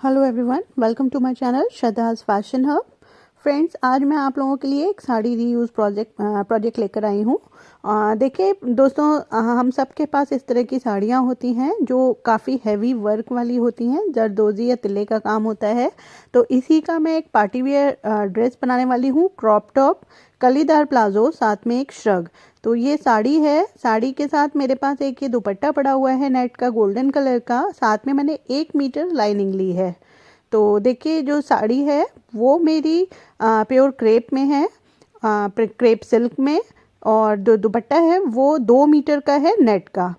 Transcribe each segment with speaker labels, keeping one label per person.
Speaker 1: Hello everyone, welcome to my channel Shraddha's fashion hub. Friends, आज मैं आप लोगों के लिए एक साड़ी रीयूज़ प्रोजेक्ट लेकर आई हूँ। देखिए दोस्तों, हम सब के पास इस तरह की साड़ियाँ होती हैं जो काफ़ी हैवी वर्क वाली होती हैं, जरदोजी या तिल्ले का काम होता है। तो इसी का मैं एक पार्टी वेयर ड्रेस बनाने वाली हूँ, क्रॉप टॉप, कलीदार प्लाजो, साथ में एक श्रग। तो ये साड़ी है। साड़ी के साथ मेरे पास एक ये दुपट्टा पड़ा हुआ है नेट का, गोल्डन कलर का। साथ में मैंने 1 मीटर लाइनिंग ली है। तो देखिए जो साड़ी है वो मेरी प्योर क्रेप में है, क्रेप सिल्क में। और जो दुपट्टा है वो 2 मीटर का है नेट का।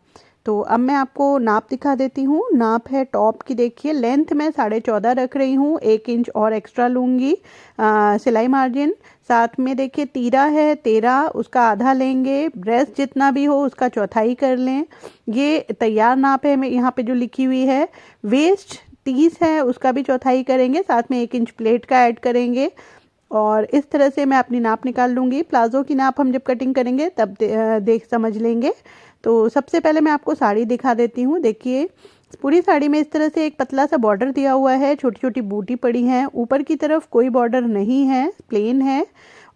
Speaker 1: तो अब मैं आपको नाप दिखा देती हूँ। नाप है टॉप की, देखिए लेंथ मैं 14.5 रख रही हूँ, 1 इंच और एक्स्ट्रा लूँगी। सिलाई मार्जिन साथ में देखिए तीरा है 13, उसका आधा लेंगे। ब्रेस्ट जितना भी हो उसका चौथाई कर लें। ये तैयार नाप है मैं यहाँ पे जो लिखी हुई है। वेस्ट 30 है, उसका भी चौथाई करेंगे, साथ में 1 इंच प्लेट का ऐड करेंगे। और इस तरह से मैं अपनी नाप निकाल लूँगी। प्लाजो की नाप हम जब कटिंग करेंगे तब देख समझ लेंगे। तो सबसे पहले मैं आपको साड़ी दिखा देती हूँ। देखिए पूरी साड़ी में इस तरह से एक पतला सा बॉर्डर दिया हुआ है, छोटी छोटी बूटी पड़ी हैं। ऊपर की तरफ कोई बॉर्डर नहीं है, प्लेन है।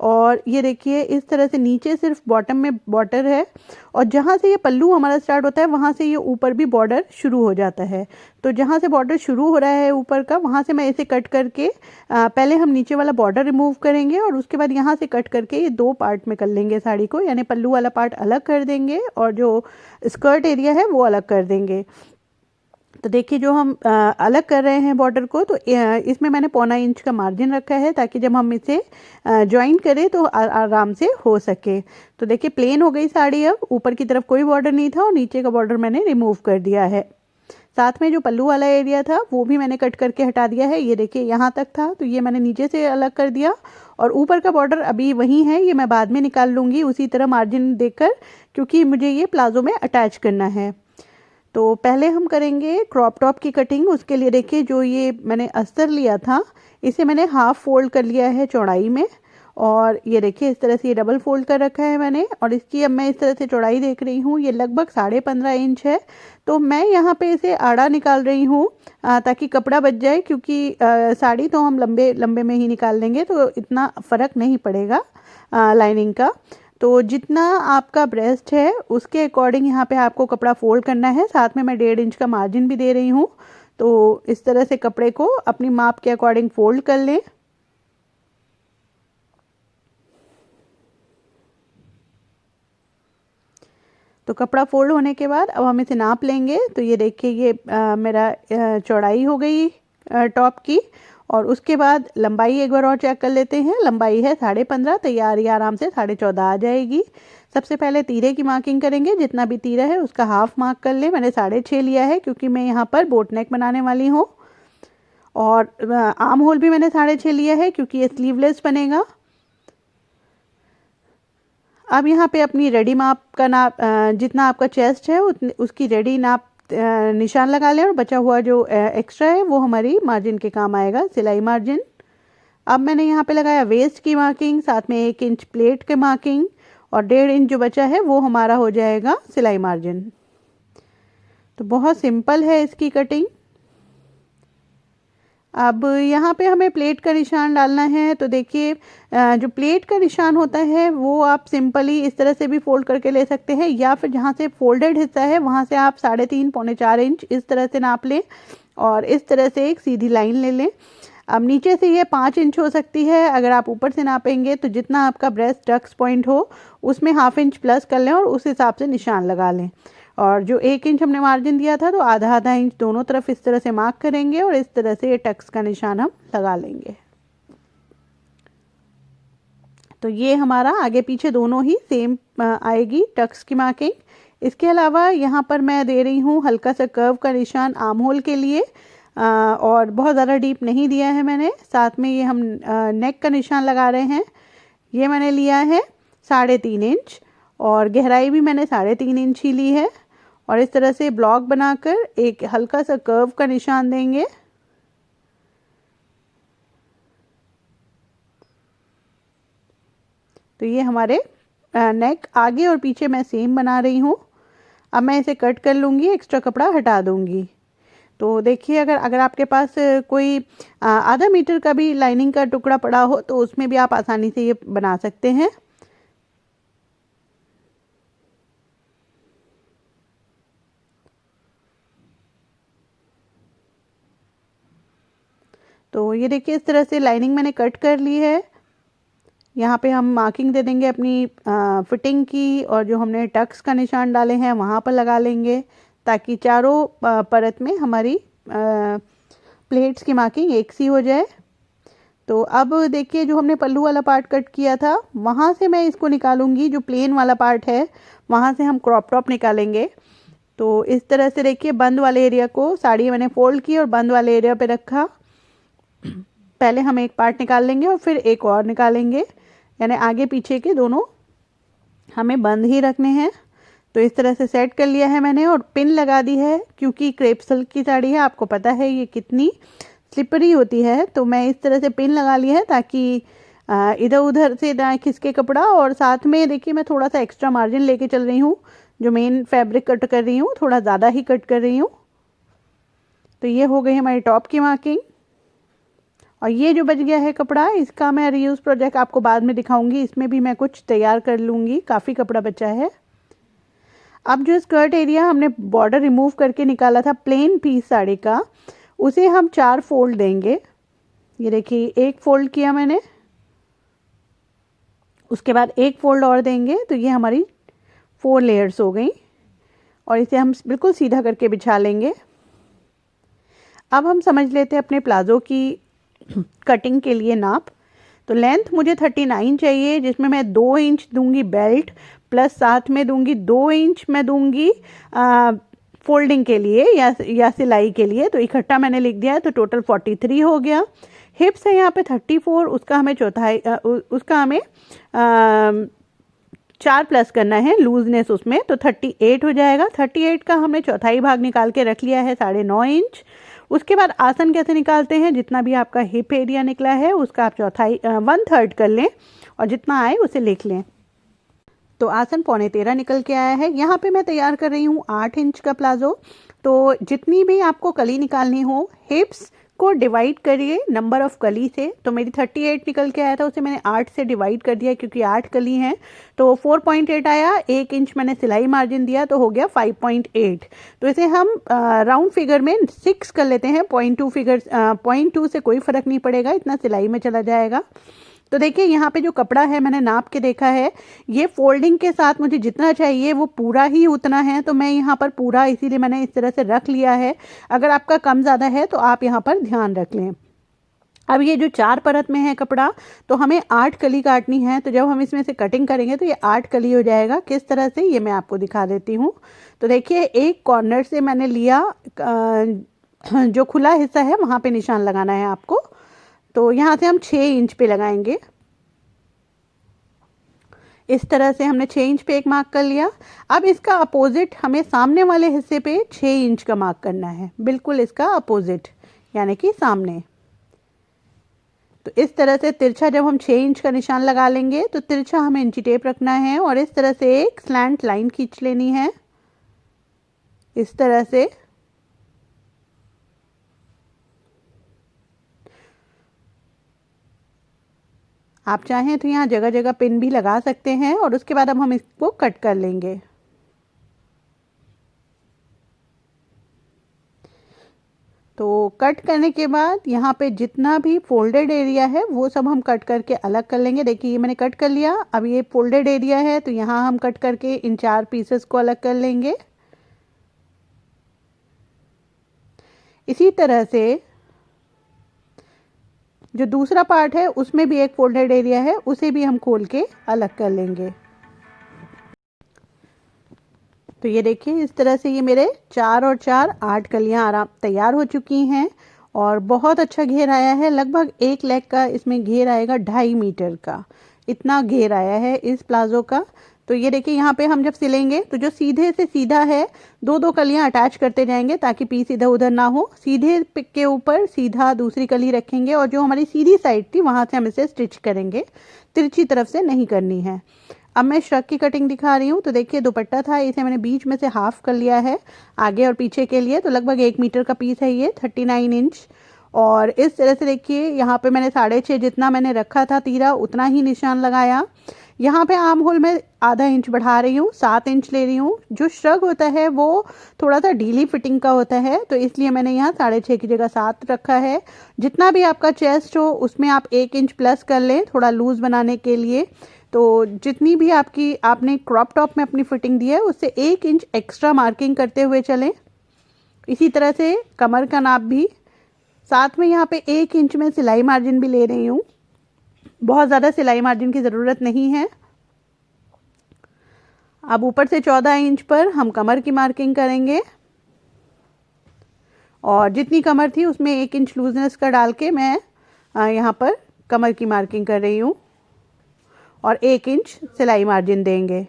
Speaker 1: और ये देखिए इस तरह से नीचे सिर्फ बॉटम में बॉर्डर है। और जहाँ से ये पल्लू हमारा स्टार्ट होता है वहाँ से ये ऊपर भी बॉर्डर शुरू हो जाता है। तो जहाँ से बॉर्डर शुरू हो रहा है ऊपर का, वहाँ से मैं इसे कट करके पहले हम नीचे वाला बॉर्डर रिमूव करेंगे और उसके बाद यहाँ से कट करके ये 2 पार्ट में कर लेंगे साड़ी को। यानी पल्लू वाला पार्ट अलग कर देंगे और जो स्कर्ट एरिया है वो अलग कर देंगे। तो देखिए जो हम अलग कर रहे हैं बॉर्डर को, तो इसमें मैंने 0.25 इंच का मार्जिन रखा है ताकि जब हम इसे ज्वाइन करें तो आराम से हो सके। तो देखिए प्लेन हो गई साड़ी। अब ऊपर की तरफ कोई बॉर्डर नहीं था और नीचे का बॉर्डर मैंने रिमूव कर दिया है। साथ में जो पल्लू वाला एरिया था वो भी मैंने कट करके हटा दिया है। ये देखिए यहाँ तक था तो ये मैंने नीचे से अलग कर दिया। और ऊपर का बॉर्डर अभी वही है, ये मैं बाद में निकाल लूँगी उसी तरह मार्जिन देकर, क्योंकि मुझे ये प्लाजो में अटैच करना है। तो पहले हम करेंगे क्रॉप टॉप की कटिंग। उसके लिए देखिए जो ये मैंने अस्तर लिया था इसे मैंने हाफ फोल्ड कर लिया है चौड़ाई में। और ये देखिए इस तरह से ये डबल फोल्ड कर रखा है मैंने। और इसकी अब मैं इस तरह से चौड़ाई देख रही हूँ, ये लगभग 15.5 इंच है। तो मैं यहाँ पे इसे आड़ा निकाल रही हूँ ताकि कपड़ा बच जाए, क्योंकि साड़ी तो हम लंबे लंबे में ही निकाल लेंगे तो इतना फ़र्क नहीं पड़ेगा लाइनिंग का। तो जितना आपका ब्रेस्ट है उसके अकॉर्डिंग यहाँ पे आपको कपड़ा फोल्ड करना है। साथ में मैं 1.5 इंच का मार्जिन भी दे रही हूँ। तो इस तरह से कपड़े को अपनी माप के अकॉर्डिंग फोल्ड कर लें। तो कपड़ा फोल्ड होने के बाद अब हम इसे नाप लेंगे। तो ये देखिए ये मेरा चौड़ाई हो गई टॉप की। और उसके बाद लंबाई एक बार और चेक कर लेते हैं। लंबाई है 15.5, तैयार ये आराम से 14.5 आ जाएगी। सबसे पहले तीरे की मार्किंग करेंगे। जितना भी तीरा है उसका हाफ मार्क कर लें। मैंने 6.5 लिया है क्योंकि मैं यहाँ पर बोट नेक बनाने वाली हूँ। और आर्म होल भी मैंने 6.5 लिया है क्योंकि ये स्लीवलेस बनेगा। अब यहाँ पे अपनी रेडी माप का नाप, जितना आपका चेस्ट है उसकी रेडी नाप निशान लगा लें। और बचा हुआ जो एक्स्ट्रा है वो हमारी मार्जिन के काम आएगा, सिलाई मार्जिन। अब मैंने यहाँ पे लगाया वेस्ट की मार्किंग, साथ में 1 इंच प्लेट के मार्किंग। और 1.5 इंच जो बचा है वो हमारा हो जाएगा सिलाई मार्जिन। तो बहुत सिंपल है इसकी कटिंग। अब यहाँ पे हमें प्लेट का निशान डालना है। तो देखिए जो प्लेट का निशान होता है वो आप सिंपली इस तरह से भी फोल्ड करके ले सकते हैं, या फिर जहाँ से फोल्डेड हिस्सा है वहाँ से आप 3.5 पौने 4 इंच इस तरह से नाप लें और इस तरह से एक सीधी लाइन ले लें। अब नीचे से ये 5 इंच हो सकती है। अगर आप ऊपर से नापेंगे तो जितना आपका ब्रेस्ट टक्स पॉइंट हो उसमें ½ इंच प्लस कर लें और उस हिसाब से निशान लगा लें। और जो 1 इंच हमने मार्जिन दिया था तो आधा आधा इंच दोनों तरफ इस तरह से मार्क करेंगे और इस तरह से ये टक्स का निशान हम लगा लेंगे। तो ये हमारा आगे पीछे दोनों ही सेम आएगी टक्स की मार्किंग। इसके अलावा यहाँ पर मैं दे रही हूँ हल्का सा कर्व का निशान आर्म होल के लिए। और बहुत ज़्यादा डीप नहीं दिया है मैंने। साथ में ये हम नेक का निशान लगा रहे हैं। ये मैंने लिया है 3.5 इंच और गहराई भी मैंने 3.5 इंच ही ली है। और इस तरह से ब्लॉक बनाकर एक हल्का सा कर्व का निशान देंगे। तो ये हमारे नेक आगे और पीछे मैं सेम बना रही हूँ। अब मैं इसे कट कर लूँगी, एक्स्ट्रा कपड़ा हटा दूँगी। तो देखिए अगर अगर आपके पास कोई आधा मीटर का भी लाइनिंग का टुकड़ा पड़ा हो तो उसमें भी आप आसानी से ये बना सकते हैं। तो ये देखिए इस तरह से लाइनिंग मैंने कट कर ली है। यहाँ पे हम मार्किंग दे देंगे अपनी फिटिंग की, और जो हमने टक्स का निशान डाले हैं वहाँ पर लगा लेंगे, ताकि चारों परत में हमारी प्लेट्स की मार्किंग एक सी हो जाए। तो अब देखिए जो हमने पल्लू वाला पार्ट कट किया था वहाँ से मैं इसको निकालूंगी, जो प्लेन वाला पार्ट है वहाँ से हम क्रॉप टॉप निकालेंगे। तो इस तरह से देखिए बंद वाले एरिया को साड़ी मैंने फोल्ड की और बंद वाले एरिया पे रखा। पहले हम एक पार्ट निकाल लेंगे और फिर एक और निकालेंगे, यानी आगे पीछे के दोनों हमें बंद ही रखने हैं। तो इस तरह से सेट कर लिया है मैंने और पिन लगा दी है, क्योंकि क्रेप सिल्क की साड़ी है, आपको पता है ये कितनी स्लिपरी होती है। तो मैं इस तरह से पिन लगा ली है ताकि इधर उधर से ना खिसके कपड़ा। और साथ में देखिए मैं थोड़ा सा एक्स्ट्रा मार्जिन लेके चल रही हूँ, जो मेन फैब्रिक कट कर रही हूँ थोड़ा ज़्यादा ही कट कर रही हूँ। तो ये हो गई हमारी टॉप की मार्किंग। और ये जो बच गया है कपड़ा, इसका मैं रीयूज़ प्रोजेक्ट आपको बाद में दिखाऊंगी, इसमें भी मैं कुछ तैयार कर लूँगी, काफ़ी कपड़ा बचा है। अब जो स्कर्ट एरिया हमने बॉर्डर रिमूव करके निकाला था प्लेन पीस साड़ी का, उसे हम 4 फोल्ड देंगे। ये देखिए एक फोल्ड किया मैंने, उसके बाद एक फोल्ड और देंगे, तो ये हमारी 4 लेयर्स हो गई। और इसे हम बिल्कुल सीधा करके बिछा लेंगे। अब हम समझ लेते हैं अपने प्लाज़ो की कटिंग के लिए नाप। तो लेंथ मुझे 39 चाहिए, जिसमें मैं 2 इंच दूंगी बेल्ट, प्लस साथ में दूंगी 2 इंच मैं दूंगी फोल्डिंग के लिए या सिलाई के लिए। तो इकट्ठा मैंने लिख दिया है, तो टोटल 43 हो गया। हिप्स है यहाँ पे 34, उसका हमें चौथाई उसका हमें 4 प्लस करना है लूजनेस उसमें, तो 38 हो जाएगा। 38 का हमने चौथाई भाग निकाल के रख लिया है 9.5 इंच। उसके बाद आसन कैसे निकालते हैं, जितना भी आपका हिप एरिया निकला है उसका आप चौथाई 1/3 कर लें और जितना आए उसे लिख लें। तो आसन 13.25 निकल के आया है। यहाँ पे मैं तैयार कर रही हूँ 8 इंच का प्लाजो। तो जितनी भी आपको कली निकालनी हो, हिप्स को डिवाइड करिए नंबर ऑफ कली से। तो मेरी 38 निकल के आया था, उसे मैंने 8 से डिवाइड कर दिया क्योंकि 8 कली हैं, तो 4.8 आया। 1 इंच मैंने सिलाई मार्जिन दिया तो हो गया 5.8। तो इसे हम राउंड फिगर में 6 कर लेते हैं। 0.2 फिगर 0.2 से कोई फ़र्क नहीं पड़ेगा, इतना सिलाई में चला जाएगा। तो देखिए यहाँ पे जो कपड़ा है मैंने नाप के देखा है, ये फोल्डिंग के साथ मुझे जितना चाहिए वो पूरा ही उतना है। तो मैं यहाँ पर पूरा इसीलिए मैंने इस तरह से रख लिया है। अगर आपका कम ज़्यादा है तो आप यहाँ पर ध्यान रख लें। अब ये जो 4 परत में है कपड़ा, तो हमें 8 कली काटनी है। तो जब हम इसमें से कटिंग करेंगे तो ये 8 कली हो जाएगा। किस तरह से, ये मैं आपको दिखा देती हूँ। तो देखिए एक कॉर्नर से मैंने लिया, जो खुला हिस्सा है वहाँ पे निशान लगाना है आपको। तो यहाँ से हम 6 इंच पे लगाएंगे। इस तरह से हमने 6 इंच पे एक मार्क कर लिया। अब इसका अपोजिट हमें सामने वाले हिस्से पे 6 इंच का मार्क करना है, बिल्कुल इसका अपोजिट यानी कि सामने। तो इस तरह से तिरछा जब हम 6 इंच का निशान लगा लेंगे तो तिरछा हमें इंची टेप रखना है और इस तरह से एक स्लैंट लाइन खींच लेनी है, इस तरह से। आप चाहें तो यहाँ जगह जगह पिन भी लगा सकते हैं। और उसके बाद अब हम इसको कट कर लेंगे। तो कट करने के बाद यहाँ पे जितना भी फोल्डेड एरिया है वो सब हम कट करके अलग कर लेंगे। देखिए ये मैंने कट कर लिया। अब ये फोल्डेड एरिया है तो यहाँ हम कट करके इन 4 पीसेस को अलग कर लेंगे। इसी तरह से जो दूसरा पार्ट है उसमें भी एक फोल्डेड एरिया है, उसे भी हम खोल के अलग कर लेंगे। तो ये देखिए इस तरह से ये मेरे 4 और 4 8 कलियां आराम तैयार हो चुकी हैं और बहुत अच्छा घेर आया है। लगभग एक लेग का इसमें घेर आएगा, 2.5 मीटर का इतना घेर आया है इस प्लाजो का। तो ये देखिए यहाँ पे हम जब सिलेंगे तो जो सीधे से सीधा है 2-2 कलियां अटैच करते जाएंगे ताकि पीस इधर उधर ना हो। सीधे पिक के ऊपर सीधा दूसरी कली रखेंगे और जो हमारी सीधी साइड थी वहाँ से हम इसे स्टिच करेंगे, तिरछी तरफ से नहीं करनी है। अब मैं श्रग की कटिंग दिखा रही हूँ। तो देखिए दुपट्टा था, इसे मैंने बीच में से हाफ कर लिया है आगे और पीछे के लिए। तो लगभग 1 मीटर का पीस है ये, 39 इंच। और इस तरह से देखिए यहाँ पे मैंने 6.5 जितना मैंने रखा था तीरा उतना ही निशान लगाया। यहाँ पे आर्म होल में आधा इंच बढ़ा रही हूँ, 7 इंच ले रही हूँ। जो श्रग होता है वो थोड़ा सा ढीली फिटिंग का होता है, तो इसलिए मैंने यहाँ 6.5 की जगह 7 रखा है। जितना भी आपका चेस्ट हो उसमें आप 1 इंच प्लस कर लें थोड़ा लूज़ बनाने के लिए। तो जितनी भी आपने क्रॉप टॉप में अपनी फिटिंग दी है उससे 1 इंच एक्स्ट्रा मार्किंग करते हुए चलें। इसी तरह से कमर का नाप भी, साथ में यहाँ पे 1 इंच में सिलाई मार्जिन भी ले रही हूँ। बहुत ज़्यादा सिलाई मार्जिन की ज़रूरत नहीं है। अब ऊपर से 14 इंच पर हम कमर की मार्किंग करेंगे और जितनी कमर थी उसमें 1 इंच लूजनेस का डाल के मैं यहाँ पर कमर की मार्किंग कर रही हूँ और 1 इंच सिलाई मार्जिन देंगे।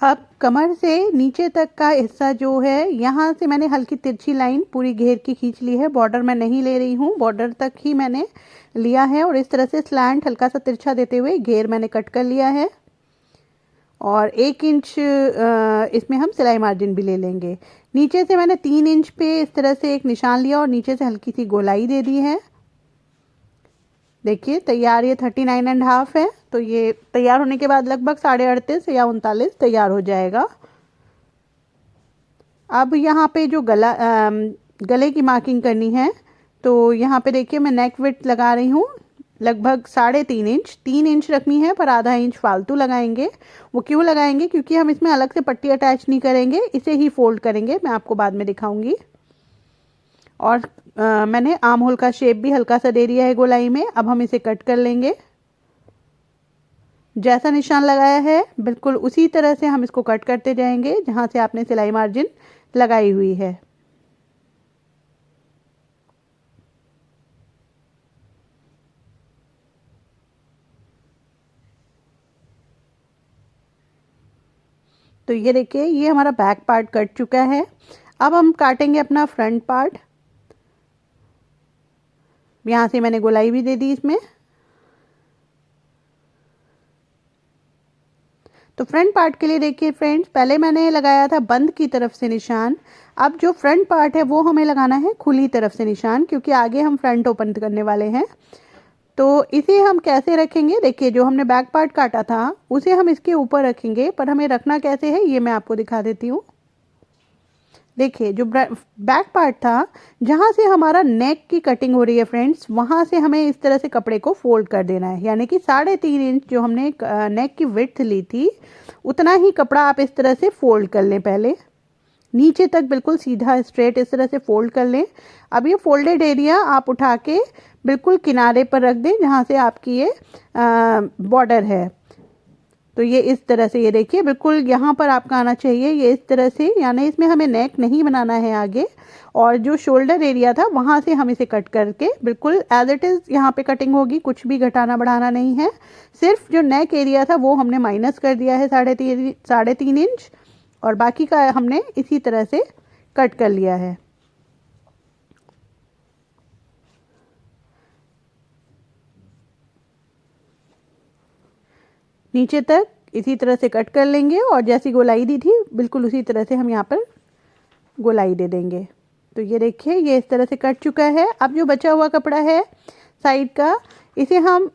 Speaker 1: अब कमर से नीचे तक का हिस्सा जो है यहाँ से मैंने हल्की तिरछी लाइन पूरी घेर की खींच ली है। बॉर्डर मैं नहीं ले रही हूँ, बॉर्डर तक ही मैंने लिया है और इस तरह से स्लैंट हल्का सा तिरछा देते हुए घेर मैंने कट कर लिया है। और 1 इंच इसमें हम सिलाई मार्जिन भी ले लेंगे। नीचे से मैंने 3 इंच पे इस तरह से एक निशान लिया और नीचे से हल्की सी गोलाई दे दी है। देखिए तैयार ये 39.5 है। तो ये तैयार होने के बाद लगभग 38.5 या 39 तैयार हो जाएगा। अब यहाँ पे जो गले की मार्किंग करनी है, तो यहाँ पे देखिए मैं नेक विड्थ लगा रही हूँ लगभग 3.5 इंच। 3 इंच रखनी है पर आधा इंच फालतू लगाएंगे। वो क्यों लगाएंगे, क्योंकि हम इसमें अलग से पट्टी अटैच नहीं करेंगे, इसे ही फोल्ड करेंगे, मैं आपको बाद में दिखाऊंगी। और मैंने आर्म होल का शेप भी हल्का सा दे दिया है गोलाई में। अब हम इसे कट कर लेंगे। जैसा निशान लगाया है बिल्कुल उसी तरह से हम इसको कट करते जाएंगे जहां से आपने सिलाई मार्जिन लगाई हुई है। तो ये देखिए ये हमारा बैक पार्ट कट चुका है। अब हम काटेंगे अपना फ्रंट पार्ट। यहाँ से मैंने गोलाई भी दे दी इसमें। तो फ्रंट पार्ट के लिए देखिए फ्रेंड्स, पहले मैंने लगाया था बंद की तरफ से निशान। अब जो फ्रंट पार्ट है वो हमें लगाना है खुली तरफ से निशान, क्योंकि आगे हम फ्रंट ओपन करने वाले हैं। तो इसे हम कैसे रखेंगे, देखिए जो हमने बैक पार्ट काटा था उसे हम इसके ऊपर रखेंगे, पर हमें रखना कैसे है ये मैं आपको दिखा देती हूँ। देखिए जो बैक पार्ट था जहाँ से हमारा नेक की कटिंग हो रही है फ्रेंड्स, वहाँ से हमें इस तरह से कपड़े को फोल्ड कर देना है। यानी कि 3.5 इंच जो हमने नेक की विड्थ ली थी उतना ही कपड़ा आप इस तरह से फोल्ड कर लें। पहले नीचे तक बिल्कुल सीधा स्ट्रेट इस तरह से फोल्ड कर लें। अब ये फोल्डेड एरिया आप उठा के बिल्कुल किनारे पर रख दें जहाँ से आपकी ये बॉर्डर है। तो ये इस तरह से, ये देखिए बिल्कुल यहाँ पर आपका आना चाहिए ये इस तरह से, यानी इसमें हमें नेक नहीं बनाना है आगे। और जो शोल्डर एरिया था वहाँ से हम इसे कट करके बिल्कुल एज इट इज़ यहाँ पे कटिंग होगी, कुछ भी घटाना बढ़ाना नहीं है। सिर्फ जो नेक एरिया था वो हमने माइनस कर दिया है 3.5 इंच, और बाकी का हमने इसी तरह से कट कर लिया है। नीचे तक इसी तरह से कट कर लेंगे और जैसी गोलाई दी थी बिल्कुल उसी तरह से हम यहाँ पर गोलाई दे देंगे। तो ये देखिए ये इस तरह से कट चुका है। अब जो बचा हुआ कपड़ा है साइड का, इसे हम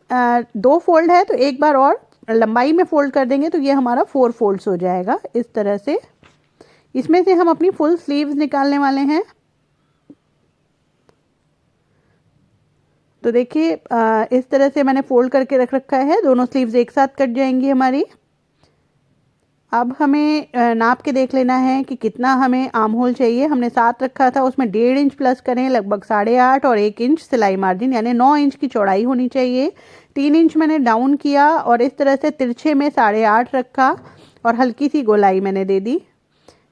Speaker 1: 2 फोल्ड है तो एक बार और लंबाई में फोल्ड कर देंगे, तो ये हमारा 4 फोल्ड्स हो जाएगा इस तरह से। इसमें से हम अपनी फुल स्लीव्स निकालने वाले हैं। तो देखिए इस तरह से मैंने फोल्ड करके रख रखा है, दोनों स्लीव्स एक साथ कट जाएंगी हमारी। अब हमें नाप के देख लेना है कि कितना हमें आर्म होल चाहिए। हमने 7 रखा था, उसमें 1.5 इंच प्लस करें लगभग 8.5 और 1 इंच सिलाई मार्जिन, यानी 9 इंच की चौड़ाई होनी चाहिए। 3 इंच मैंने डाउन किया और इस तरह से तिरछे में 8.5 रखा और हल्की सी गोलाई मैंने दे दी।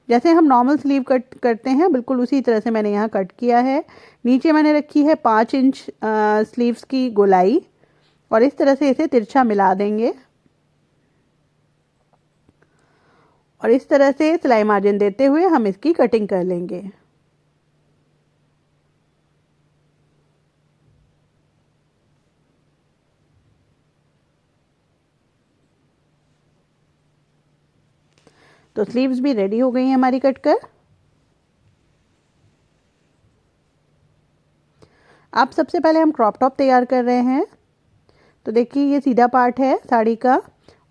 Speaker 1: जैसे हम नॉर्मल स्लीव कट करते हैं बिल्कुल उसी तरह से मैंने यहाँ कट किया है। नीचे मैंने रखी है 5 इंच स्लीव्स की गोलाई और इस तरह से इसे तिरछा मिला देंगे और इस तरह से सिलाई मार्जिन देते हुए हम इसकी कटिंग कर लेंगे। तो स्लीव्स भी रेडी हो गई हैं हमारी कट कर। अब सबसे पहले हम क्रॉप टॉप तैयार कर रहे हैं। तो देखिए ये सीधा पार्ट है साड़ी का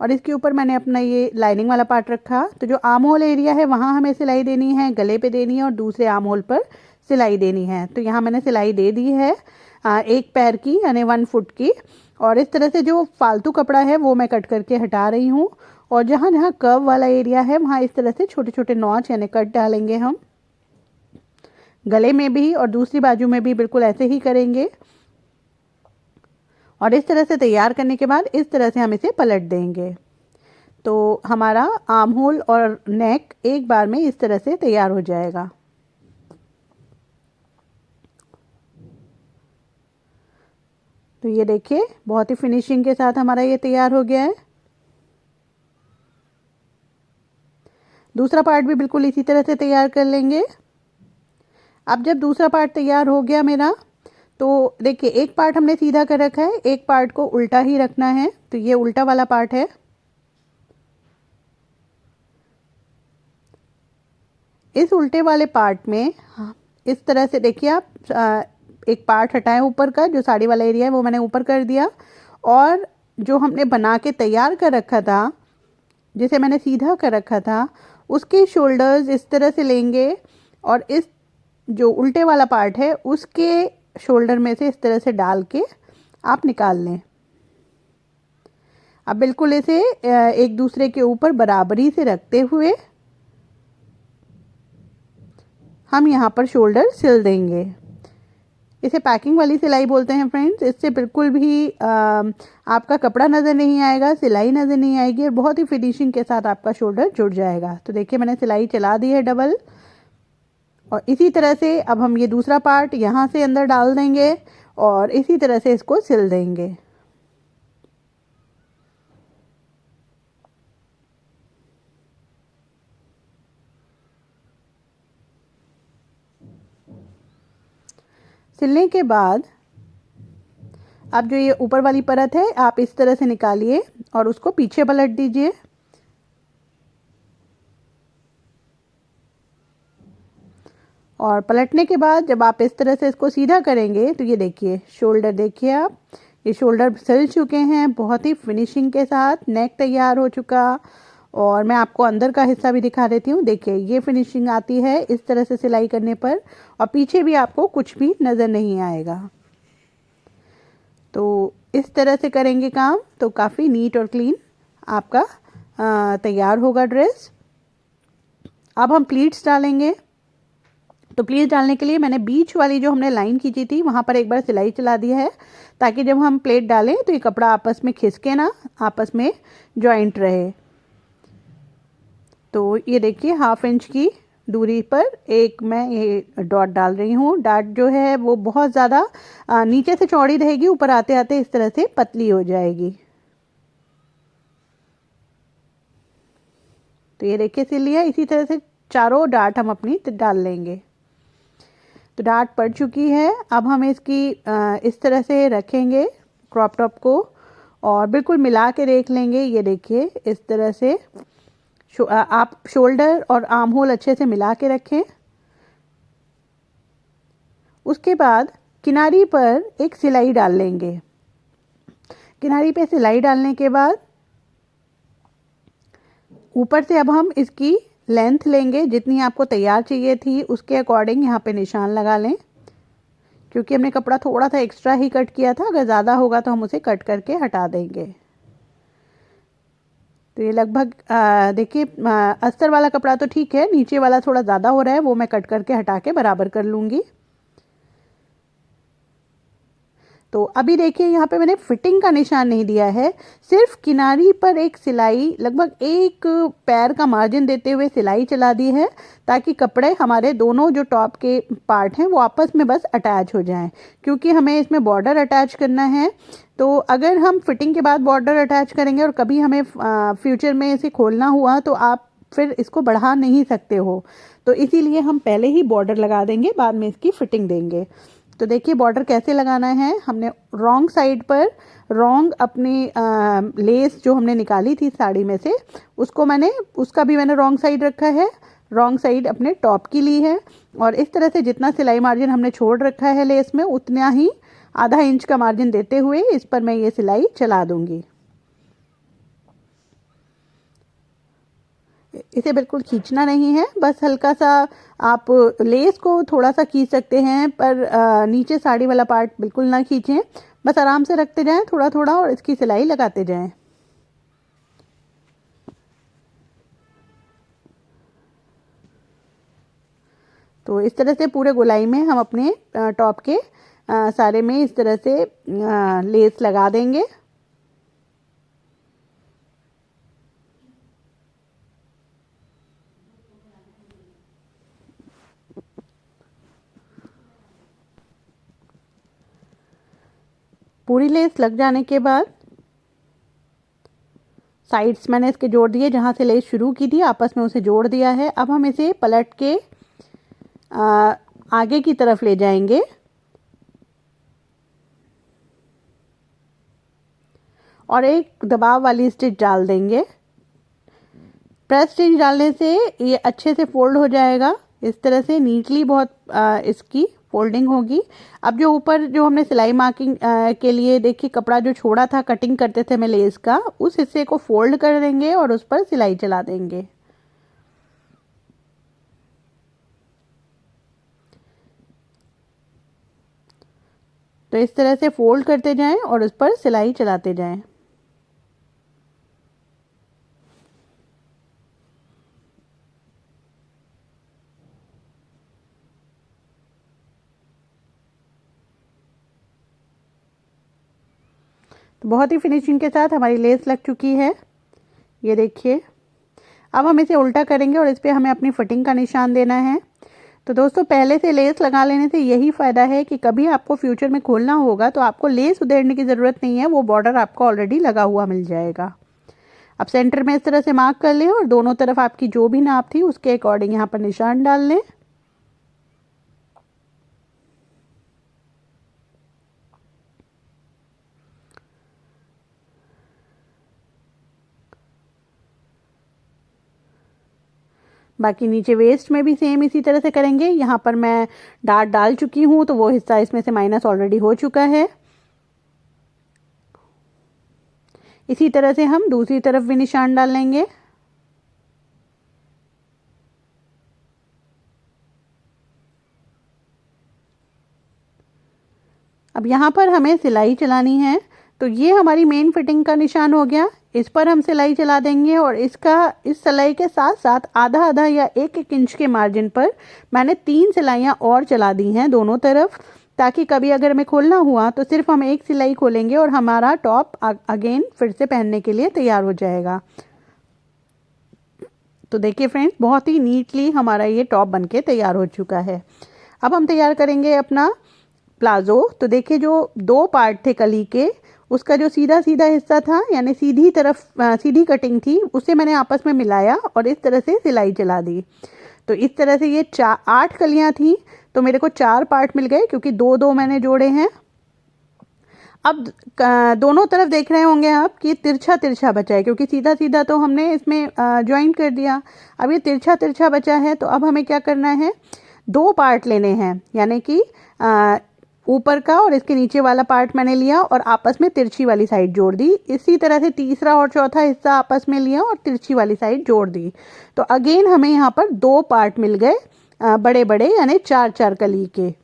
Speaker 1: और इसके ऊपर मैंने अपना ये लाइनिंग वाला पार्ट रखा। तो जो आर्म होल एरिया है वहाँ हमें सिलाई देनी है, गले पे देनी है और दूसरे आर्म होल पर सिलाई देनी है। तो यहाँ मैंने सिलाई दे दी है एक पैर की यानी 1 फुट की। और इस तरह से जो फालतू कपड़ा है वो मैं कट करके हटा रही हूँ। और जहाँ जहाँ कर्व वाला एरिया है वहाँ इस तरह से छोटे छोटे नॉच यानी कट डालेंगे हम। गले में भी और दूसरी बाजू में भी बिल्कुल ऐसे ही करेंगे। और इस तरह से तैयार करने के बाद इस तरह से हम इसे पलट देंगे। तो हमारा आर्म होल और नेक एक बार में इस तरह से तैयार हो जाएगा। तो ये देखिए बहुत ही फिनिशिंग के साथ हमारा ये तैयार हो गया है। दूसरा पार्ट भी बिल्कुल इसी तरह से तैयार कर लेंगे। अब जब दूसरा पार्ट तैयार हो गया मेरा, तो देखिए एक पार्ट हमने सीधा कर रखा है, एक पार्ट को उल्टा ही रखना है। तो ये उल्टा वाला पार्ट है। इस उल्टे वाले पार्ट में इस तरह से देखिए आप एक पार्ट हटाएं ऊपर का, जो साड़ी वाला एरिया है वो मैंने ऊपर कर दिया। और जो हमने बना के तैयार कर रखा था, जिसे मैंने सीधा कर रखा था, उसके शोल्डर्स इस तरह से लेंगे और इस जो उल्टे वाला पार्ट है उसके शोल्डर में से इस तरह से डाल के आप निकाल लें। अब बिल्कुल इसे एक दूसरे के ऊपर बराबरी से रखते हुए हम यहाँ पर शोल्डर सिल देंगे। इसे पैकिंग वाली सिलाई बोलते हैं फ्रेंड्स। इससे बिल्कुल भी आपका कपड़ा नज़र नहीं आएगा, सिलाई नज़र नहीं आएगी और बहुत ही फिनिशिंग के साथ आपका शोल्डर जुड़ जाएगा। तो देखिए मैंने सिलाई चला दी है डबल। और इसी तरह से अब हम ये दूसरा पार्ट यहाँ से अंदर डाल देंगे और इसी तरह से इसको सिल देंगे। सिलने के बाद अब जो ये ऊपर वाली परत है आप इस तरह से निकालिए और उसको पीछे पलट दीजिए। और पलटने के बाद जब आप इस तरह से इसको सीधा करेंगे तो ये देखिए शोल्डर, देखिए आप ये शोल्डर सिल चुके हैं बहुत ही फिनिशिंग के साथ। नेक तैयार हो चुका और मैं आपको अंदर का हिस्सा भी दिखा देती हूँ। देखिए ये फिनिशिंग आती है इस तरह से सिलाई करने पर और पीछे भी आपको कुछ भी नज़र नहीं आएगा। तो इस तरह से करेंगे काम तो काफ़ी नीट और क्लीन आपका तैयार होगा ड्रेस। अब हम प्लीट्स डालेंगे। तो प्लीट्स डालने के लिए मैंने बीच वाली जो हमने लाइन खींची थी वहाँ पर एक बार सिलाई चला दी है, ताकि जब हम प्लेट डालें तो ये कपड़ा आपस में खिसके ना, आपस में जॉइंट रहे। तो ये देखिए 1/2 इंच की दूरी पर एक मैं ये डॉट डाल रही हूँ। डॉट जो है वो बहुत ज़्यादा नीचे से चौड़ी रहेगी, ऊपर आते आते इस तरह से पतली हो जाएगी। तो ये देखिए सिल लिया। इसी तरह से चारों डाट हम अपनी डाल लेंगे। तो डाट पड़ चुकी है। अब हम इसकी इस तरह से रखेंगे क्रॉप टॉप को और बिल्कुल मिला के देख लेंगे। ये देखिए इस तरह से आप शोल्डर और आर्म होल अच्छे से मिला के रखें। उसके बाद किनारी पर एक सिलाई डाल लेंगे। किनारी पे सिलाई डालने के बाद ऊपर से अब हम इसकी लेंथ लेंगे, जितनी आपको तैयार चाहिए थी उसके अकॉर्डिंग यहाँ पे निशान लगा लें, क्योंकि हमने कपड़ा थोड़ा सा एक्स्ट्रा ही कट किया था। अगर ज़्यादा होगा तो हम उसे कट करके हटा देंगे। तो ये लगभग देखिए अस्तर वाला कपड़ा तो ठीक है, नीचे वाला थोड़ा ज़्यादा हो रहा है, वो मैं कट करके हटा के बराबर कर लूँगी। तो अभी देखिए यहाँ पे मैंने फिटिंग का निशान नहीं दिया है, सिर्फ किनारी पर एक सिलाई लगभग 1 पैर का मार्जिन देते हुए सिलाई चला दी है, ताकि कपड़े हमारे दोनों जो टॉप के पार्ट हैं वो आपस में बस अटैच हो जाएं, क्योंकि हमें इसमें बॉर्डर अटैच करना है। तो अगर हम फिटिंग के बाद बॉर्डर अटैच करेंगे और कभी हमें फ्यूचर में इसे खोलना हुआ तो आप फिर इसको बढ़ा नहीं सकते हो। तो इसीलिए हम पहले ही बॉर्डर लगा देंगे, बाद में इसकी फिटिंग देंगे। तो देखिए बॉर्डर कैसे लगाना है। हमने रॉन्ग साइड पर रॉन्ग अपनी लेस जो हमने निकाली थी साड़ी में से, उसका भी मैंने रॉन्ग साइड रखा है, रॉन्ग साइड अपने टॉप की ली है। और इस तरह से जितना सिलाई मार्जिन हमने छोड़ रखा है लेस में, उतना ही आधा इंच का मार्जिन देते हुए इस पर मैं ये सिलाई चला दूंगी। इसे बिल्कुल खींचना नहीं है, बस हल्का सा आप लेस को थोड़ा सा खींच सकते हैं, पर नीचे साड़ी वाला पार्ट बिल्कुल ना खींचें। बस आराम से रखते जाएं थोड़ा थोड़ा और इसकी सिलाई लगाते जाएं। तो इस तरह से पूरे गोलाई में हम अपने टॉप के सारे में इस तरह से लेस लगा देंगे। पूरी लेस लग जाने के बाद साइड्स मैंने इसके जोड़ दिए, जहाँ से लेस शुरू की थी आपस में उसे जोड़ दिया है। अब हम इसे पलट के आगे की तरफ ले जाएंगे और एक दबाव वाली स्टिच डाल देंगे। प्रेस स्टिच डालने से ये अच्छे से फोल्ड हो जाएगा, इस तरह से नीटली बहुत इसकी फोल्डिंग होगी। अब जो ऊपर जो हमने सिलाई मार्किंग के लिए देखिए कपड़ा जो छोड़ा था, कटिंग करते थे मैं लेस का, उस हिस्से को फोल्ड कर देंगे और उस पर सिलाई चला देंगे। तो इस तरह से फोल्ड करते जाएं और उस पर सिलाई चलाते जाएं। तो बहुत ही फिनिशिंग के साथ हमारी लेस लग चुकी है, ये देखिए। अब हम इसे उल्टा करेंगे और इस पर हमें अपनी फिटिंग का निशान देना है। तो दोस्तों पहले से लेस लगा लेने से यही फ़ायदा है कि कभी आपको फ्यूचर में खोलना होगा तो आपको लेस उधेड़ने की ज़रूरत नहीं है, वो बॉर्डर आपको ऑलरेडी लगा हुआ मिल जाएगा। अब सेंटर में इस तरह से मार्क कर लें और दोनों तरफ आपकी जो भी नाप थी उसके अकॉर्डिंग यहाँ पर निशान डाल लें। बाकी नीचे वेस्ट में भी सेम इसी तरह से करेंगे। यहाँ पर मैं डार्ट डाल चुकी हूँ तो वो हिस्सा इसमें से माइनस ऑलरेडी हो चुका है। इसी तरह से हम दूसरी तरफ भी निशान डाल लेंगे। अब यहाँ पर हमें सिलाई चलानी है, तो ये हमारी मेन फिटिंग का निशान हो गया। इस पर हम सिलाई चला देंगे और इस सिलाई के साथ साथ आधा आधा या एक एक इंच के मार्जिन पर मैंने 3 सिलाइयाँ और चला दी हैं दोनों तरफ, ताकि कभी अगर हमें खोलना हुआ तो सिर्फ हम एक सिलाई खोलेंगे और हमारा टॉप अगेन फिर से पहनने के लिए तैयार हो जाएगा। तो देखिए फ्रेंड्स, बहुत ही नीटली हमारा ये टॉप बनके तैयार हो चुका है। अब हम तैयार करेंगे अपना प्लाजो। तो देखिए जो 2 पार्ट थे कली के, उसका जो सीधा सीधा हिस्सा था यानी सीधी तरफ सीधी कटिंग थी, उसे मैंने आपस में मिलाया और इस तरह से सिलाई चला दी। तो इस तरह से ये 8 कलियां थी, तो मेरे को 4 पार्ट मिल गए क्योंकि 2-2 मैंने जोड़े हैं। अब दोनों तरफ देख रहे होंगे आप कि तिरछा तिरछा बचा है, क्योंकि सीधा सीधा तो हमने इसमें ज्वाइन कर दिया। अब ये तिरछा तिरछा बचा है, तो अब हमें क्या करना है, 2 पार्ट लेने हैं, यानी कि ऊपर का और इसके नीचे वाला पार्ट मैंने लिया और आपस में तिरछी वाली साइड जोड़ दी। इसी तरह से तीसरा और चौथा हिस्सा आपस में लिया और तिरछी वाली साइड जोड़ दी। तो अगेन हमें यहाँ पर 2 पार्ट मिल गए बड़े बड़े, यानी 4-4 कली के।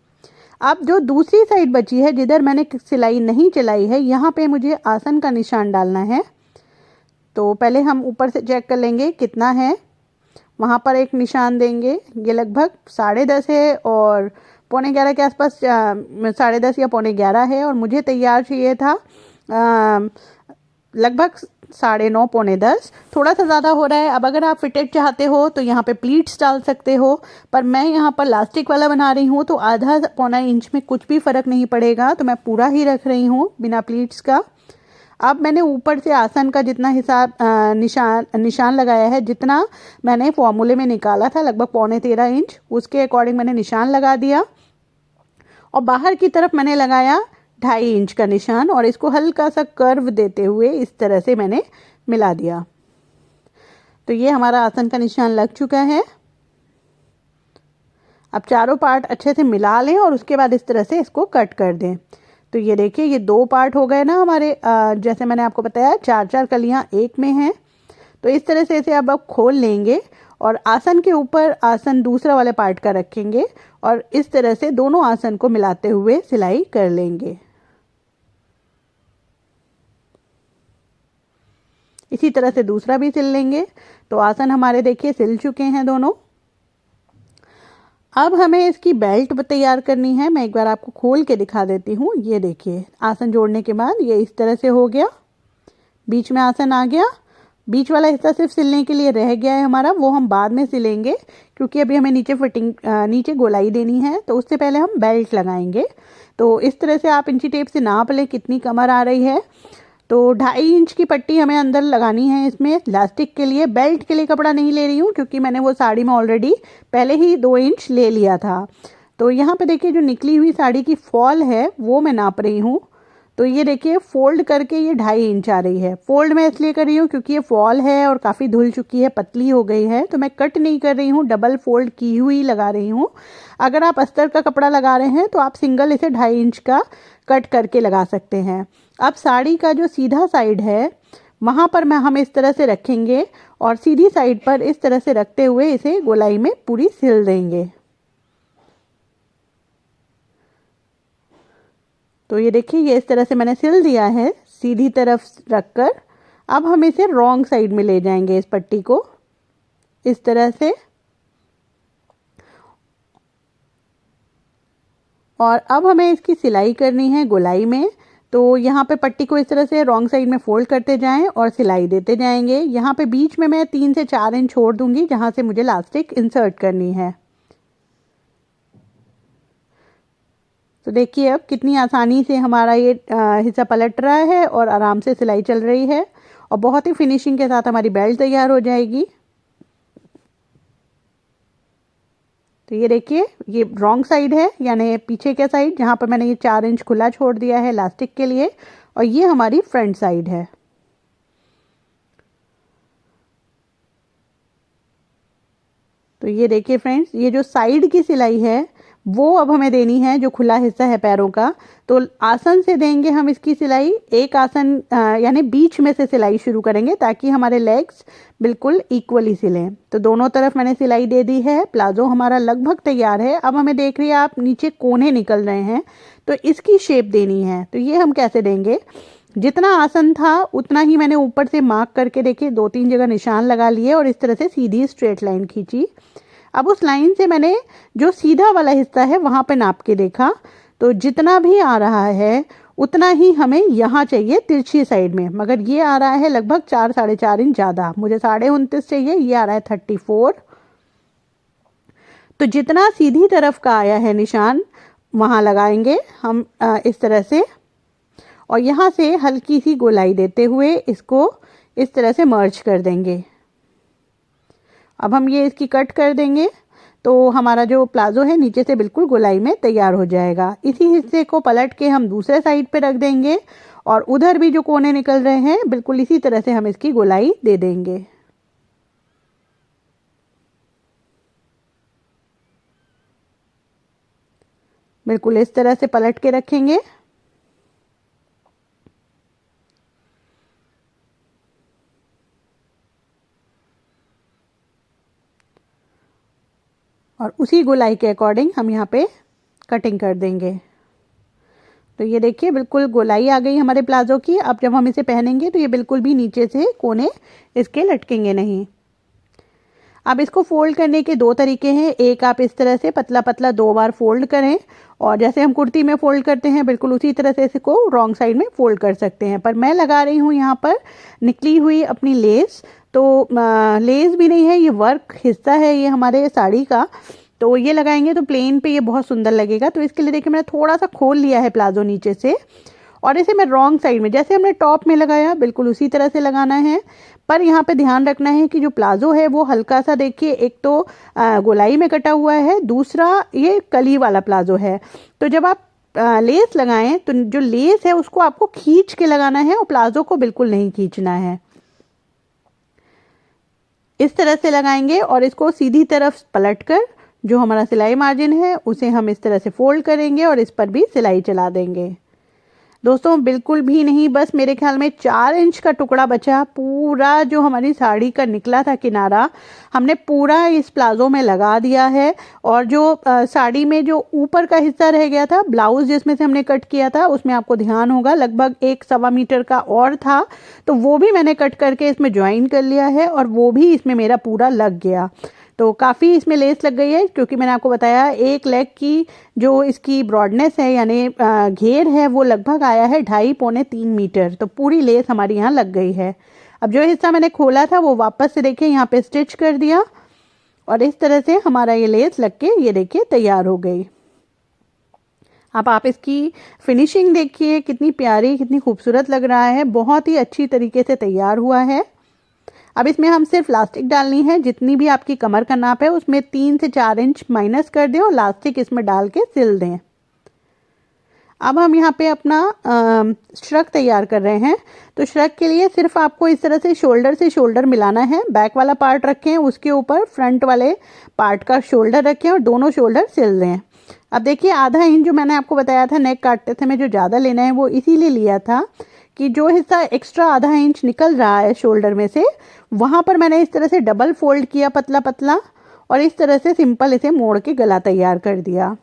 Speaker 1: अब जो दूसरी साइड बची है, जिधर मैंने सिलाई नहीं चलाई है, यहाँ पे मुझे आसन का निशान डालना है। तो पहले हम ऊपर से चेक कर लेंगे कितना है, वहाँ पर एक निशान देंगे। ये लगभग 10:30 है और 10:45 के आसपास 10:30 या 11:45 है, और मुझे तैयार चाहिए था लगभग 9:30 10:15। थोड़ा सा ज़्यादा हो रहा है। अब अगर आप फिटेड चाहते हो तो यहाँ पे प्लीट्स डाल सकते हो, पर मैं यहाँ पर लास्टिक वाला बना रही हूँ तो आधा पौना इंच में कुछ भी फ़र्क नहीं पड़ेगा, तो मैं पूरा ही रख रही हूँ बिना प्लीट्स का। अब मैंने ऊपर से आसन का जितना हिसाब निशान लगाया है, जितना मैंने फॉर्मूले में निकाला था लगभग 12.5 इंच, उसके अकॉर्डिंग मैंने निशान लगा दिया। और बाहर की तरफ मैंने लगाया 2.5 इंच का निशान और इसको हल्का सा कर्व देते हुए इस तरह से मैंने मिला दिया। तो ये हमारा आसन का निशान लग चुका है। अब चारों पार्ट अच्छे से मिला लें और उसके बाद इस तरह से इसको कट कर दें। तो ये देखिए ये 2 पार्ट हो गए ना हमारे। जैसे मैंने आपको बताया 4-4 कलियां एक में हैं। तो इस तरह से इसे अब खोल लेंगे और आसन के ऊपर आसन दूसरा वाले पार्ट का रखेंगे और इस तरह से दोनों आसन को मिलाते हुए सिलाई कर लेंगे। इसी तरह से दूसरा भी सिल लेंगे। तो आसन हमारे देखिए सिल चुके हैं दोनों। अब हमें इसकी बेल्ट तैयार करनी है। मैं एक बार आपको खोल के दिखा देती हूँ। ये देखिए आसन जोड़ने के बाद ये इस तरह से हो गया, बीच में आसन आ गया। बीच वाला हिस्सा सिर्फ सिलने के लिए रह गया है हमारा, वो हम बाद में सिलेंगे क्योंकि अभी हमें नीचे गोलाई देनी है। तो उससे पहले हम बेल्ट लगाएंगे। तो इस तरह से आप इंची टेप से नाप लें कितनी कमर आ रही है। तो 2.5 इंच की पट्टी हमें अंदर लगानी है। इसमें इलास्टिक के लिए, बेल्ट के लिए कपड़ा नहीं ले रही हूँ क्योंकि मैंने वो साड़ी में ऑलरेडी पहले ही 2 इंच ले लिया था। तो यहाँ पे देखिए जो निकली हुई साड़ी की फॉल है वो मैं नाप रही हूँ। तो ये देखिए फोल्ड करके ये 2.5 इंच आ रही है। फोल्ड मैं इसलिए कर रही हूँ क्योंकि ये फॉल है और काफ़ी धुल चुकी है, पतली हो गई है। तो मैं कट नहीं कर रही हूँ, डबल फोल्ड की हुई लगा रही हूँ। अगर आप अस्तर का कपड़ा लगा रहे हैं तो आप सिंगल इसे 2.5 इंच का कट करके लगा सकते हैं। अब साड़ी का जो सीधा साइड है वहाँ पर हम इस तरह से रखेंगे और सीधी साइड पर इस तरह से रखते हुए इसे गोलाई में पूरी सिल देंगे। तो ये देखिए ये इस तरह से मैंने सिल दिया है सीधी तरफ रखकर। अब हम इसे रॉन्ग साइड में ले जाएंगे इस पट्टी को इस तरह से, और अब हमें इसकी सिलाई करनी है गोलाई में। तो यहाँ पे पट्टी को इस तरह से रॉन्ग साइड में फोल्ड करते जाएं और सिलाई देते जाएंगे। यहाँ पे बीच में मैं 3 से 4 इंच छोड़ दूंगी जहाँ से मुझे इलास्टिक इंसर्ट करनी है। तो देखिए अब कितनी आसानी से हमारा ये हिस्सा पलट रहा है और आराम से सिलाई चल रही है और बहुत ही फिनिशिंग के साथ हमारी बेल्ट तैयार हो जाएगी। तो ये देखिए ये रॉन्ग साइड है, यानी पीछे के साइड जहाँ पर मैंने ये 4 इंच खुला छोड़ दिया है इलास्टिक के लिए, और ये हमारी फ्रंट साइड है। तो ये देखिए फ्रेंड्स, ये जो साइड की सिलाई है वो अब हमें देनी है, जो खुला हिस्सा है पैरों का। तो आसन से देंगे हम इसकी सिलाई, एक आसन यानी बीच में से सिलाई शुरू करेंगे ताकि हमारे लेग्स बिल्कुल इक्वली सिलें। तो दोनों तरफ मैंने सिलाई दे दी है। प्लाजो हमारा लगभग तैयार है। अब हमें देख रही है आप नीचे कोने निकल रहे हैं, तो इसकी शेप देनी है। तो ये हम कैसे देंगे, जितना आसन था उतना ही मैंने ऊपर से मार्क करके देखिए 2-3 जगह निशान लगा लिए और इस तरह से सीधी स्ट्रेट लाइन खींची। अब उस लाइन से मैंने जो सीधा वाला हिस्सा है वहाँ पे नाप के देखा, तो जितना भी आ रहा है उतना ही हमें यहाँ चाहिए तिरछी साइड में, मगर ये आ रहा है लगभग 4-4.5 इंच ज़्यादा। मुझे 29.5 चाहिए, ये आ रहा है 34। तो जितना सीधी तरफ का आया है निशान वहाँ लगाएंगे हम इस तरह से, और यहाँ से हल्की सी गोलाई देते हुए इसको इस तरह से मर्ज कर देंगे। अब हम ये इसकी कट कर देंगे तो हमारा जो प्लाजो है नीचे से बिल्कुल गोलाई में तैयार हो जाएगा। इसी हिस्से को पलट के हम दूसरे साइड पे रख देंगे और उधर भी जो कोने निकल रहे हैं बिल्कुल इसी तरह से हम इसकी गोलाई दे देंगे। बिल्कुल इस तरह से पलट के रखेंगे। और उसी गोलाई के अकॉर्डिंग हम यहाँ पे कटिंग कर देंगे। तो ये देखिए बिल्कुल गोलाई आ गई हमारे प्लाजो की। अब जब हम इसे पहनेंगे तो ये बिल्कुल भी नीचे से कोने इसके लटकेंगे नहीं। अब इसको फोल्ड करने के 2 तरीके हैं। एक, आप इस तरह से पतला पतला 2 बार फोल्ड करें और जैसे हम कुर्ती में फोल्ड करते हैं बिल्कुल उसी तरह से इसको रॉन्ग साइड में फोल्ड कर सकते हैं। पर मैं लगा रही हूँ यहाँ पर निकली हुई अपनी लेस। तो लेस भी नहीं है, ये वर्क हिस्सा है ये हमारे साड़ी का। तो ये लगाएंगे तो प्लेन पे ये बहुत सुंदर लगेगा। तो इसके लिए देखिए मैंने थोड़ा सा खोल लिया है प्लाजो नीचे से, और इसे मैं रॉन्ग साइड में जैसे हमने टॉप में लगाया बिल्कुल उसी तरह से लगाना है। पर यहाँ पे ध्यान रखना है कि जो प्लाजो है वो हल्का सा, देखिए एक तो गोलाई में कटा हुआ है, दूसरा ये कली वाला प्लाजो है। तो जब आप लेस लगाएं तो जो लेस है उसको आपको खींच के लगाना है और प्लाजो को बिल्कुल नहीं खींचना है। इस तरह से लगाएंगे और इसको सीधी तरफ पलटकर जो हमारा सिलाई मार्जिन है उसे हम इस तरह से फोल्ड करेंगे और इस पर भी सिलाई चला देंगे। दोस्तों बिल्कुल भी नहीं, बस मेरे ख्याल में 4 इंच का टुकड़ा बचा। पूरा जो हमारी साड़ी का निकला था किनारा हमने पूरा इस प्लाजो में लगा दिया है। और जो साड़ी में जो ऊपर का हिस्सा रह गया था, ब्लाउज जिसमें से हमने कट किया था, उसमें आपको ध्यान होगा लगभग 1-1.25 मीटर का और था, तो वो भी मैंने कट करके इसमें ज्वाइन कर लिया है और वो भी इसमें मेरा पूरा लग गया। तो काफ़ी इसमें लेस लग गई है, क्योंकि मैंने आपको बताया एक लेग की जो इसकी ब्रॉडनेस है यानी घेर है वो लगभग आया है 2.5-3 मीटर। तो पूरी लेस हमारी यहाँ लग गई है। अब जो हिस्सा मैंने खोला था वो वापस से देखिए यहाँ पे स्टिच कर दिया और इस तरह से हमारा ये लेस लग के ये देखिए तैयार हो गई। अब आप इसकी फिनिशिंग देखिए कितनी प्यारी, कितनी खूबसूरत लग रहा है, बहुत ही अच्छी तरीके से तैयार हुआ है। अब इसमें हम सिर्फ लास्टिक डालनी है, जितनी भी आपकी कमर का नाप है उसमें 3 से 4 इंच माइनस कर दें और लास्टिक इसमें डाल के सिल दें। अब हम यहाँ पे अपना श्रग तैयार कर रहे हैं। तो श्रग के लिए सिर्फ आपको इस तरह से शोल्डर मिलाना है। बैक वाला पार्ट रखें, उसके ऊपर फ्रंट वाले पार्ट का शोल्डर रखें और दोनों शोल्डर सिल दें। अब देखिए आधा इंच जो मैंने आपको बताया था नेक काटते समय जो ज़्यादा लेना है वो इसीलिए लिया था कि जो हिस्सा एक्स्ट्रा आधा इंच निकल रहा है शोल्डर में से, वहाँ पर मैंने इस तरह से डबल फोल्ड किया पतला पतला और इस तरह से सिंपल इसे मोड़ के गला तैयार कर दिया।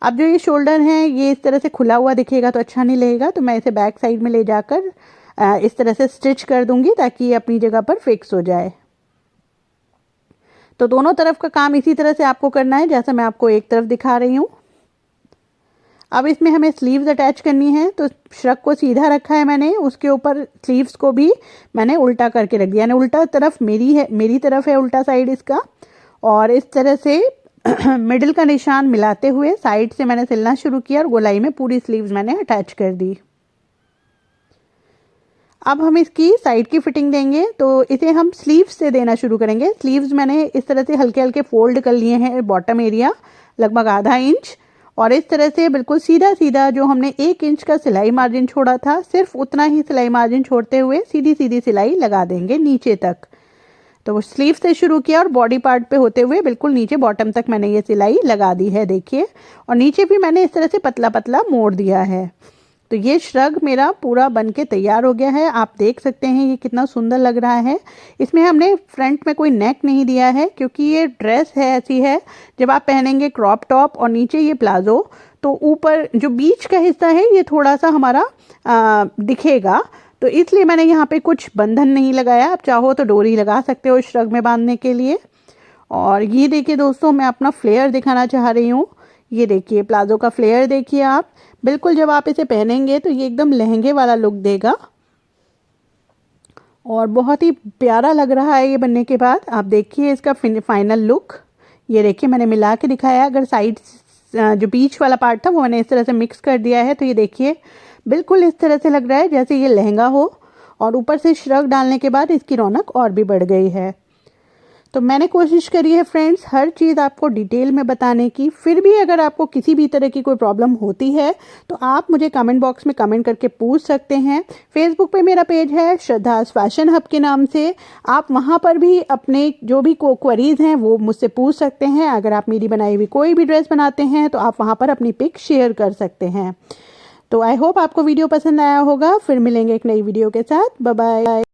Speaker 1: अब जो ये शोल्डर है ये इस तरह से खुला हुआ दिखेगा तो अच्छा नहीं लगेगा, तो मैं इसे बैक साइड में ले जाकर इस तरह से स्टिच कर दूंगी ताकि ये अपनी जगह पर फिक्स हो जाए। तो दोनों तरफ का काम इसी तरह से आपको करना है जैसा मैं आपको एक तरफ दिखा रही हूँ। अब इसमें हमें स्लीव्स अटैच करनी है, तो श्रग को सीधा रखा है मैंने, उसके ऊपर स्लीव्स को भी मैंने उल्टा करके रख दिया, यानी उल्टा तरफ मेरी तरफ है उल्टा साइड इसका। और इस तरह से मिडिल का निशान मिलाते हुए साइड से मैंने सिलना शुरू किया और गोलाई में पूरी स्लीव्स मैंने अटैच कर दी। अब हम इसकी साइड की फिटिंग देंगे, तो इसे हम स्लीव्स से देना शुरू करेंगे। स्लीव्स मैंने इस तरह से हल्के हल्के फोल्ड कर लिए हैं, बॉटम एरिया लगभग आधा इंच, और इस तरह से बिल्कुल सीधा सीधा जो हमने 1 इंच का सिलाई मार्जिन छोड़ा था सिर्फ उतना ही सिलाई मार्जिन छोड़ते हुए सीधी सीधी सिलाई लगा देंगे नीचे तक। तो स्लीव से शुरू किया और बॉडी पार्ट पे होते हुए बिल्कुल नीचे बॉटम तक मैंने ये सिलाई लगा दी है, देखिए। और नीचे भी मैंने इस तरह से पतला पतला मोड़ दिया है। तो ये श्रग मेरा पूरा बन के तैयार हो गया है। आप देख सकते हैं ये कितना सुंदर लग रहा है। इसमें हमने फ्रंट में कोई नेक नहीं दिया है क्योंकि ये ड्रेस है ऐसी है, जब आप पहनेंगे क्रॉप टॉप और नीचे ये प्लाजो, तो ऊपर जो बीच का हिस्सा है ये थोड़ा सा हमारा दिखेगा, तो इसलिए मैंने यहाँ पे कुछ बंधन नहीं लगाया। आप चाहो तो डोरी लगा सकते हो श्रग में बांधने के लिए। और ये देखिए दोस्तों, मैं अपना फ्लेयर दिखाना चाह रही हूँ। ये देखिए प्लाजो का फ्लेयर देखिए आप, बिल्कुल जब आप इसे पहनेंगे तो ये एकदम लहंगे वाला लुक देगा और बहुत ही प्यारा लग रहा है ये बनने के बाद। आप देखिए इसका फाइनल लुक, ये देखिए मैंने मिला के दिखाया। अगर साइड जो बीच वाला पार्ट था वो मैंने इस तरह से मिक्स कर दिया है, तो ये देखिए बिल्कुल इस तरह से लग रहा है जैसे ये लहंगा हो, और ऊपर से श्रग डालने के बाद इसकी रौनक और भी बढ़ गई है। तो मैंने कोशिश करी है फ्रेंड्स हर चीज़ आपको डिटेल में बताने की। फिर भी अगर आपको किसी भी तरह की कोई प्रॉब्लम होती है तो आप मुझे कमेंट बॉक्स में कमेंट करके पूछ सकते हैं। फेसबुक पे मेरा पेज है श्रद्धास फैशन हब के नाम से, आप वहाँ पर भी अपने जो भी क्वेरीज हैं वो मुझसे पूछ सकते हैं। अगर आप मेरी बनाई हुई कोई भी ड्रेस बनाते हैं तो आप वहाँ पर अपनी पिक शेयर कर सकते हैं। तो आई होप आपको वीडियो पसंद आया होगा। फिर मिलेंगे एक नई वीडियो के साथ। Bye bye.